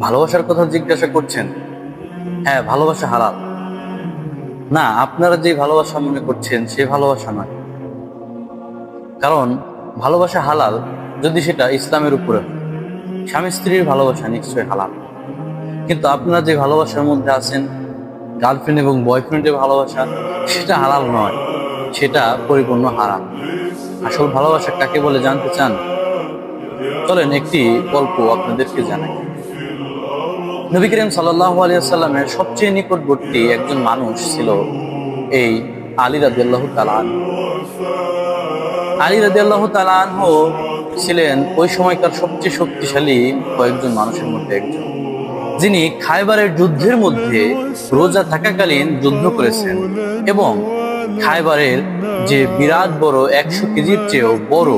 ভালোবাসার কথা জিজ্ঞাসা করছেন? হ্যাঁ, ভালোবাসা হালাল। না, আপনারা যে ভালোবাসা মনে করছেন সে ভালোবাসা নয়। কারণ ভালোবাসা হালাল যদি সেটা ইসলামের উপরে হয়। স্বামী স্ত্রীর ভালোবাসা নিশ্চয়ই হালাল। কিন্তু আপনারা যে ভালোবাসার মধ্যে আছেন, গার্লফ্রেন্ড এবং বয়ফ্রেন্ডের ভালোবাসা, সেটা হালাল নয়, সেটা পরিপূর্ণ হারাম। আসল ভালোবাসা কাকে বলে জানতে চান? চলেন একটি গল্প আপনাদেরকে জানাই। নবী করিম সাল্লাল্লাহু আলাইহি ওয়াসাল্লামের সবচেয়ে নিকটবর্তী একজন মানুষ ছিল এই আলী রাদিয়াল্লাহু তাআলা আনহু। আলী রাদিয়াল্লাহু তাআলা আনহু ছিলেন ওই সময়কার সবচেয়ে শক্তিশালী কয়েকজন মানুষের মধ্যে একজন, যিনি খায়বারের যুদ্ধের মধ্যে রোজা থাকাকালীন যুদ্ধ করেছেন এবং খায়বারের যে বিরাট বড় 100 কেজির চেয়েও বড়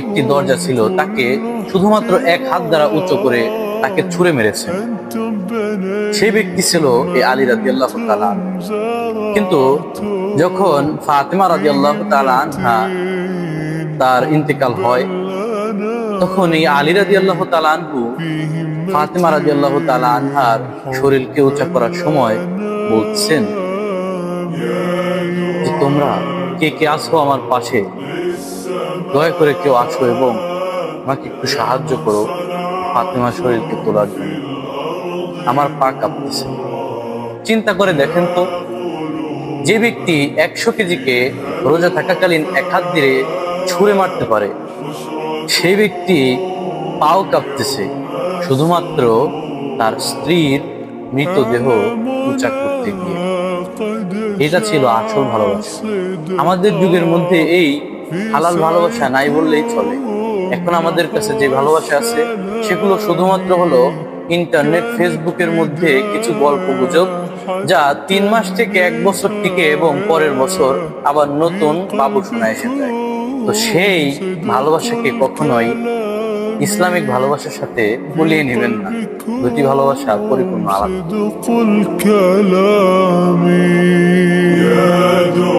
একটি দরজা ছিল তাকে শুধুমাত্র এক হাত দ্বারা উঁচু করে তাকে ছুঁড়ে মেরেছেন। সেই ব্যক্তি ছিল এই আলী রাদিয়াল্লাহু তাআলা আনহু। কিন্তু যখন ফাতেমা রাদিয়াল্লাহু তাআলা আনহা তার ইন্তেকাল হয়, তখন এই আলী রাদিয়াল্লাহু তাআলা আনহু ফাতেমা রাদিয়াল্লাহু তাআলা আনহার শরীরকে উঁচা করার সময় বলছেন যে, তোমরা কে কে আসো আমার পাশে, দয়া করে কেউ আসো এবং আমাকে একটু সাহায্য করো ফাতেমার শরীরকে তোলার জন্য, আমার পা কাঁপতেছে। চিন্তা করে দেখেন তো, যে ব্যক্তি 100 কেজিকে রোজা থাকাকালীন এক হাত দিয়ে ছুঁড়ে মারতে পারে, সেই ব্যক্তি পাও কাঁপতেছে শুধুমাত্র তার স্ত্রীর মৃতদেহ উঁচা করতে গিয়ে। এটা ছিল আসল ভালোবাসা। আমাদের যুগের মধ্যে এই হালাল ভালোবাসা নাই বললেই চলে। এখন আমাদের কাছে যে ভালোবাসা আছে সেগুলো শুধুমাত্র হলো ইন্টারনেট, ফেসবুকের মধ্যে কিছু গল্প গুজব, যা 3 মাস থেকে 1 বছর টিকে এবং পরের বছর আবার নতুন বাবু শোনা এসে যায়। তো সেই ভালোবাসাকে কখনোই ইসলামিক ভালোবাসার সাথে গুলিয়ে নেবেন না। দুটি ভালোবাসা পরিপূর্ণ আলাদা।